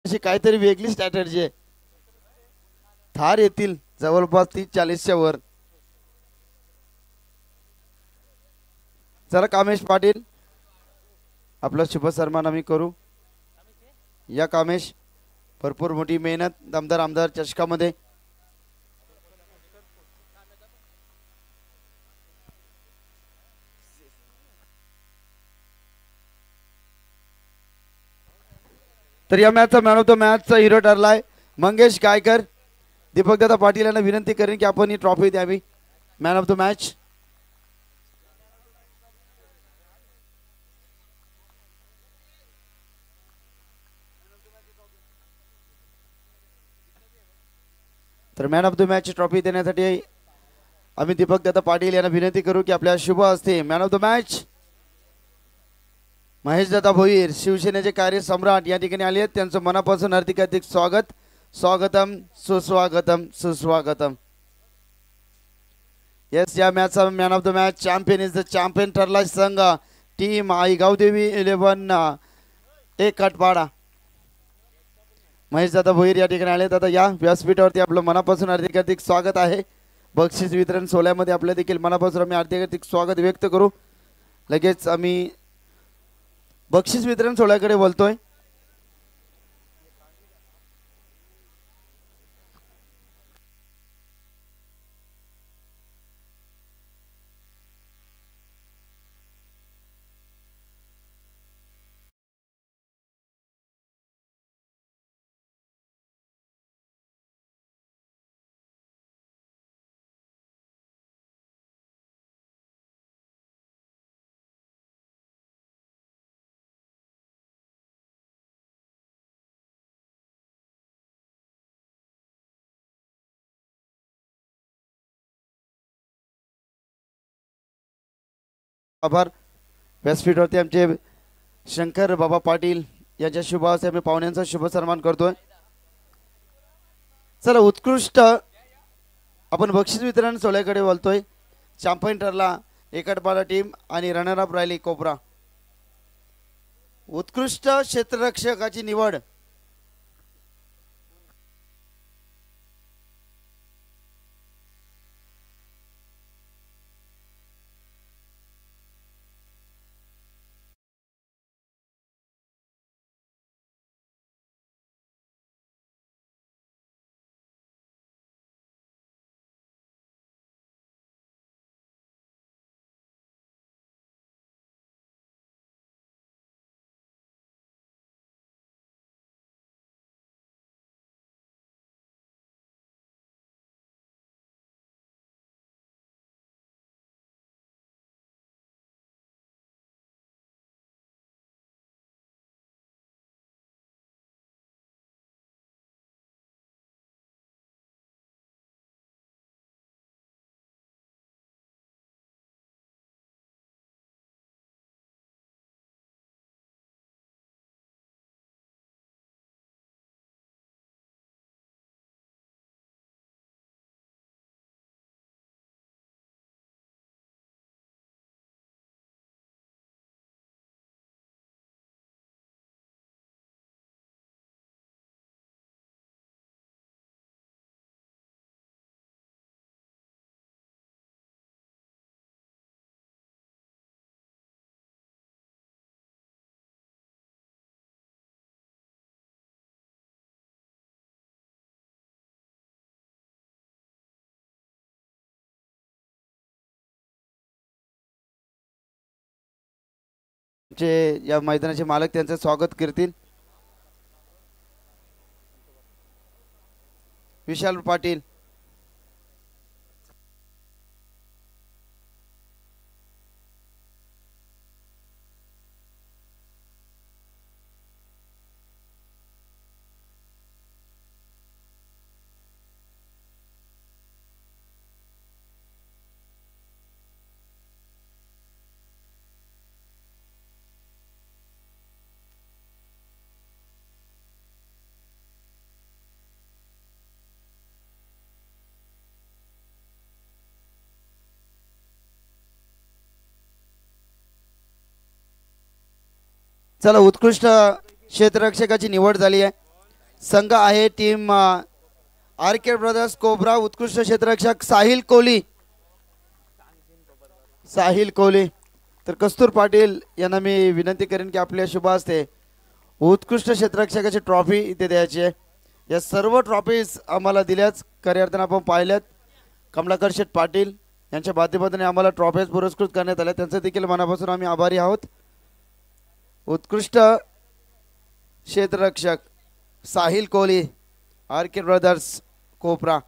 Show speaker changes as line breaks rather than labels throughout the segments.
अशी काहीतरी वेगळी स्ट्रॅटर्जी आहे. थार येतील जवळपास 30-40च्या वर. चला कामेश पाटील आपला शुभ सन्मान आम्ही करू. या कामेश भरपूर मोठी मेहनत दमदार आमदार चषकामध्ये. तर या मॅचचा मॅन ऑफ द मॅचचा हिरो ठरलाय मंगेश गायकर. दीपकदादा पाटील यांना विनंती करेन की आपण ही ट्रॉफी द्यावी मॅन ऑफ द मॅच. तर man of the match trophy देण्यासाठी आम्ही दीपकदादा पाटील यांना विनंती करू की आपल्या शुभ हस्ते man of the match Maheshdada Bhoir शिवसेनेचे कार्य सम्राट या ठिकाणी आले आहेत. त्यांचं मनापासून हार्दिक स्वागत. स्वागतम सुस्वागतम सुस्वागतम. येस या मॅचचा man of the match champion is the champion ठरला संघ टीम आई गावदेवी 11 एक कटपाडा. महेशदादा भोईर या ठिकाणी आले. दादा या व्यासपीठावरती आपलं मनापासून हार्दिक स्वागत आहे. बक्षीस वितरण सोहळ्यामध्ये आपलं देखील मनापासून आम्ही हार्दिक स्वागत व्यक्त करू. लगेच आम्ही बक्षीस वितरण सोहळ्याकडे बोलतोय. आभार. व्यासपीठावरती आमचे शंकर बाबा पाटील यांच्या शुभ हस्ते आम्ही पाहुण्यांचा शुभ सन्मान करतोय. चला उत्कृष्ट आपण बक्षीस वितरण सोहळ्याकडे बोलतोय. चॅम्पियन ठरला एकटपाडा टीम आणि रनर अप राहिली कोपरा. उत्कृष्ट क्षेत्ररक्षकाची निवड जे या मैदानाचे मालक त्यांचे स्वागत करतील. विशाल पाटील चला उत्कृष्ट क्षेत्ररक्षकाची निवड झाली आहे. संघ आहे टीम आरके ब्रदर्स कोब्रा उत्कृष्ट क्षेत्ररक्षक साहिल कोहली. साहिल कोहली. तर कस्तूर पाटील यांना मी विनंती करेन की आपल्या शुभ हस्ते उत्कृष्ट क्षेत्ररक्षकाची ट्रॉफी इथे द्यायची आहे. या सर्व ट्रॉफीज आम्हाला दिल्याच खऱ्या अर्थानं आपण पाहिल्यात. कमलाकर शेठ पाटील यांच्या माध्यमातून आम्हाला ट्रॉफीज पुरस्कृत करण्यात आल्या, त्यांचं देखील मनापासून आम्ही आभारी आहोत. उत्कृष्ट क्षेत्ररक्षक साहिल कोहली आरके ब्रदर्स कोपरा.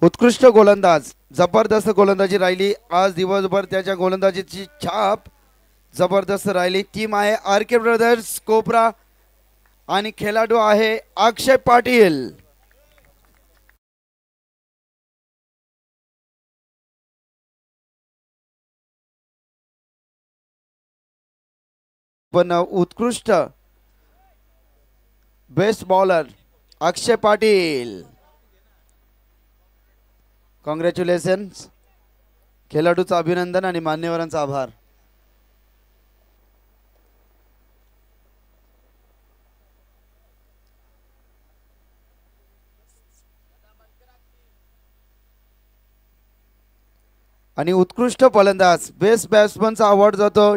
उत्कृष्ट गोलंदाज जबरदस्त गोलंदाजी राहिली आज दिवसभर, त्याच्या गोलंदाजीची छाप जबरदस्त राहिली. टीम आहे आरके ब्रदर्स कोपरा आणि खेळाडू आहे अक्षय पाटील. पण उत्कृष्ट बेस्ट बॉलर अक्षय पाटील. कॉंग्रॅच्युलेशन्स. खेळाडूचं अभिनंदन आणि मान्यवरांचा आभार. आणि उत्कृष्ट फलंदाज बेस्ट बॅट्समनचा अवॉर्ड जातो.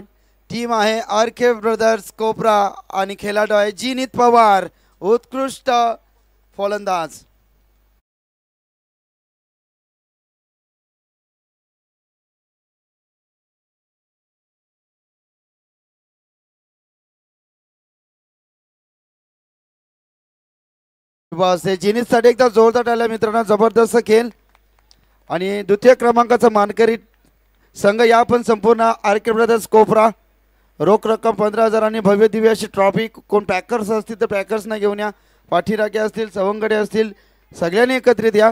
टीम आहे आरके ब्रदर्स कोपरा आणि खेळाडू आहे जिनीत पवार उत्कृष्ट फलंदाज. जिनीत साठी एकदा जोरदार टाळ्या मित्रांनो. जबरदस्त खेळ. आणि द्वितीय क्रमांकाचा मानकरी संघ या पण संपूर्ण आरके ब्रदर्स कोपरा. रोख रक्कम 15,000 आणि भव्य दिव्य अशी ट्रॉफी. कोण पॅकर्स असतील तर पॅकर्सना घेऊन या. पाठीराखे असतील सवंगडे असतील सगळ्यांनी एकत्रित या.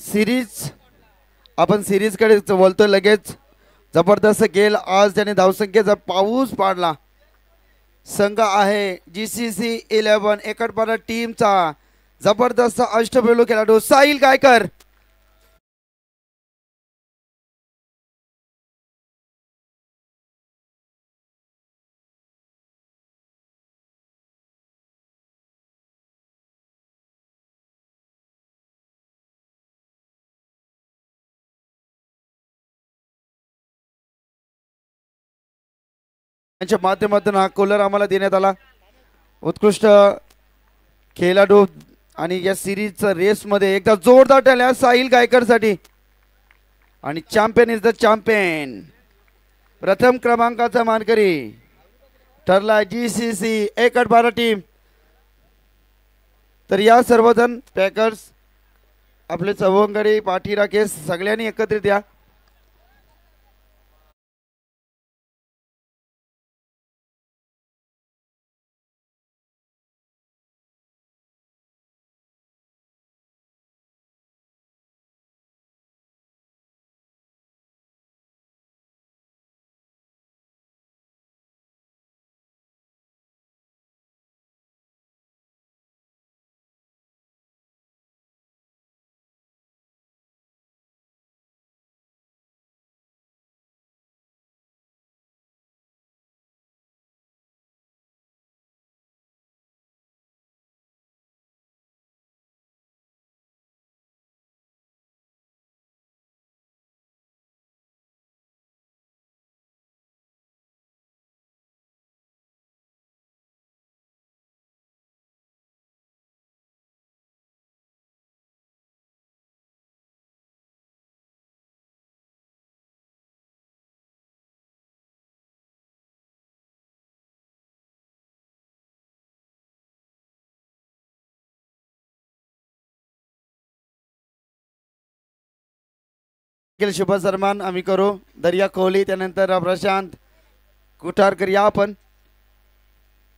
सिरीज आपण सिरीजकडे बोलतोय लगेच. जबरदस्त खेळ आज त्याने धावसंख्येचा पाऊस पाडला. संघ आहे GCC 11 एकटपाडा टीमचा जबरदस्त अष्टपैलू खेळाडू साहिल गायकर. त्यांच्या माध्यमातून हा कूलर आम्हाला देण्यात आला. उत्कृष्ट खेळाडू आणि या सिरीजच्या रेसमध्ये एकदा जोरदार टाळ्या साहिल गायकर साठी. आणि चॅम्पियन इज द चॅम्पियन. प्रथम क्रमांकाचा मानकरी ठरला GCC एकटपाडा टीम. तर या सर्वजण पॅकर्स आपले सवंगडी पाठीराखे सगळ्यांनी एकत्रित या. देखील शुभ सन्मान आम्ही करू. दर्या कोहली त्यानंतर प्रशांत कुठारकर या आपण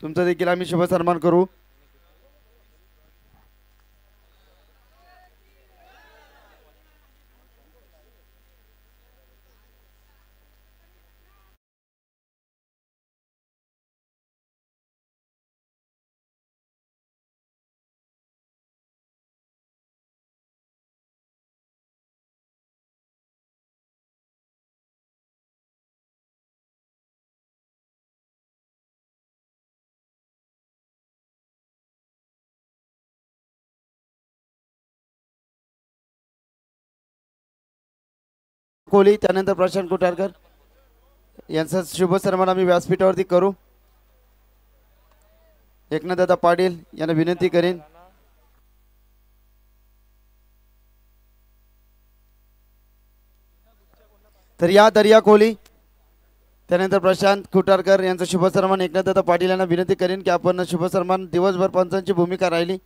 तुमचा देखील आम्ही शुभ सन्मान करू. कोहली त्यानंतर प्रशांत कुठारकर यांचा शुभ सन्मान आम्ही व्यासपीठावरती करू. एकनाथदादा पाटील यांना विनंती करेन. तर या दर्या कोहली त्यानंतर प्रशांत कुठारकर यांचा शुभ सन्मान एकनाथदादा पाटील यांना विनंती करेन की आपण शुभ सन्मान दिवसभर पंचांची भूमिका राहिली.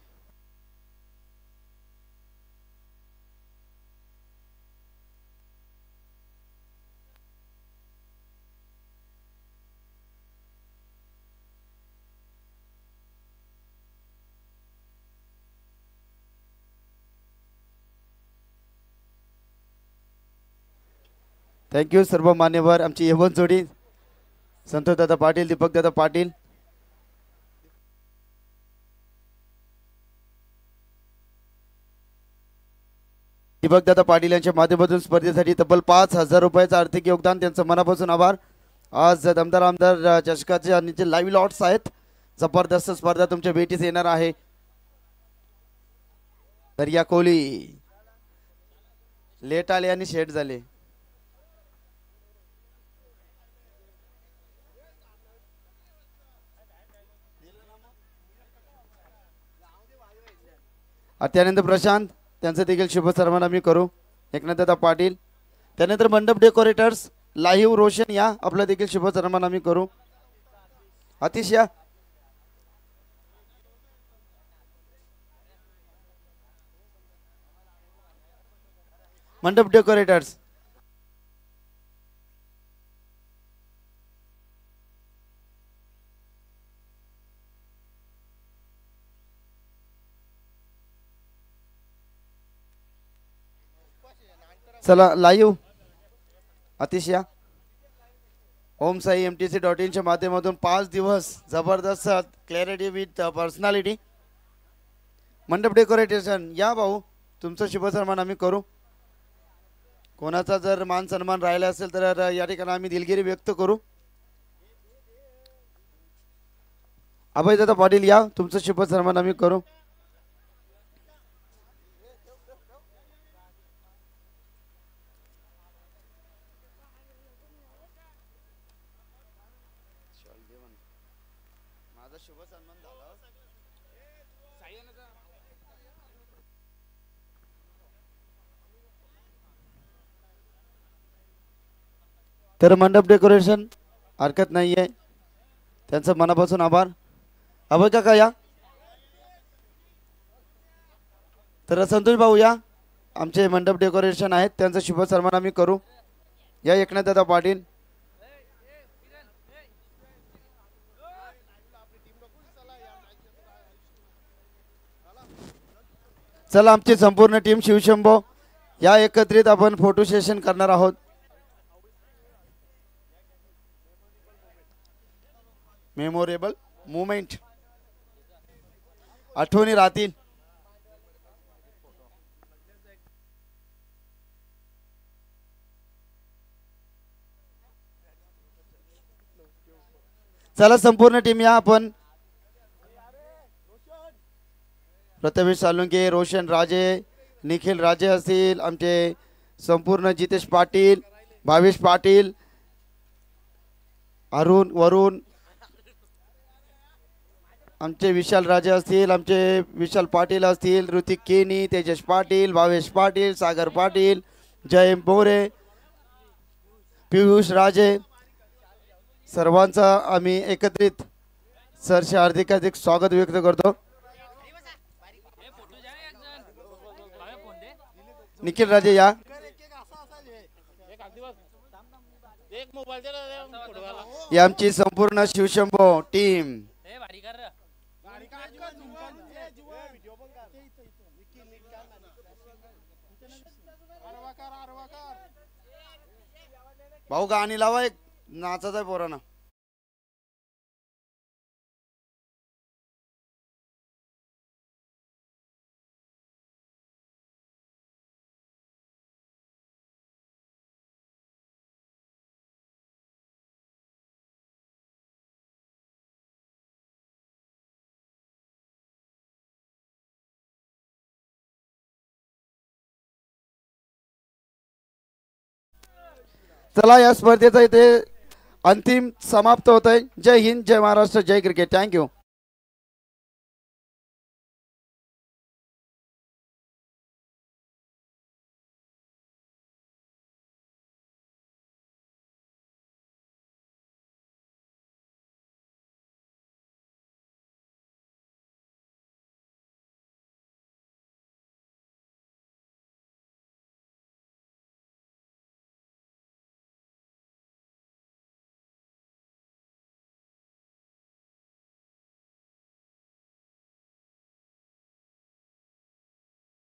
थँक्यू सर्व मान्यवर आमची यवन जोडी संतोष दादा पाटील दीपक दादा पाटील. दीपक दादा पाटील यांच्या माध्यमातून स्पर्धेसाठी तब्बल 5,000 रुपयाचं आर्थिक योगदान त्यांचं मनापासून आभार. आज दमदार आमदार चषकाचे आणि जे लाईव्ह लॉट्स आहेत जबरदस्त स्पर्धा तुमच्या भेटीस येणार आहे. दर्या कोहली लेट आले आणि शेट झाले. त्यानंतर प्रशांत त्यांचं देखील शुभ सन्मान आम्ही करू. एकनाथदादा पाटील त्यानंतर मंडप डेकोरेटर्स लाईव्ह रोशन या आपला देखील शुभ सन्मान आम्ही करू. आतिश या. मंडप डेकोरेटर्स चला लाईव्ह आतिश या. ओम साई MTC.in च्या माध्यमातून 5 दिवस जबरदस्त क्लॅरिटी विथ पर्सनॅलिटी. मंडप डेकोरेटेशन या भाऊ तुमचं शुभ सन्मान आम्ही करू. कोणाचा जर मान सन्मान राहिला असेल तर या ठिकाणी आम्ही दिलगिरी व्यक्त करू. अभयदादा पाटील या तुमचं शुभ सन्मान आम्ही करू. तर मंडप डेकोरेशन हरकत नाही आहे त्यांचं मनापासून आभार. अभय काका या. तर संतोष भाऊ या आमचे मंडप डेकोरेशन आहेत त्यांचं शुभ सन्मान आम्ही करू. या एकनाथदादा पाटील. चला आमची संपूर्ण टीम शिवशंभो या एकत्रित आपण फोटो सेशन करणार आहोत. मेमोरेबल मुमेंट आठवणी राहतील. चला संपूर्ण टीम या आपण. प्रथमेश सालुंके रोशन राजे निखिल राजे असतील आमचे संपूर्ण जितेश पाटील भावेश पाटील अरुण वरुण आमचे विशाल राजे असतील आमचे विशाल पाटील असतील ऋतिक केनी तेजस पाटील भावेश पाटील सागर पाटील जय बोरे पियुष राजे सर्वांचा आम्ही एकत्रित सरचे हार्दिक हार्दिक स्वागत व्यक्त करतो. निखिल राजे या. ही आमची संपूर्ण शिवशंभो टीम. भाऊ गाणी लावा एक नाचाच आहे पोरांना. चला या स्पर्धेचा इथे अंतिम समाप्त होत आहे. जय हिंद, जय महाराष्ट्र, जय क्रिकेट. थँक्यू.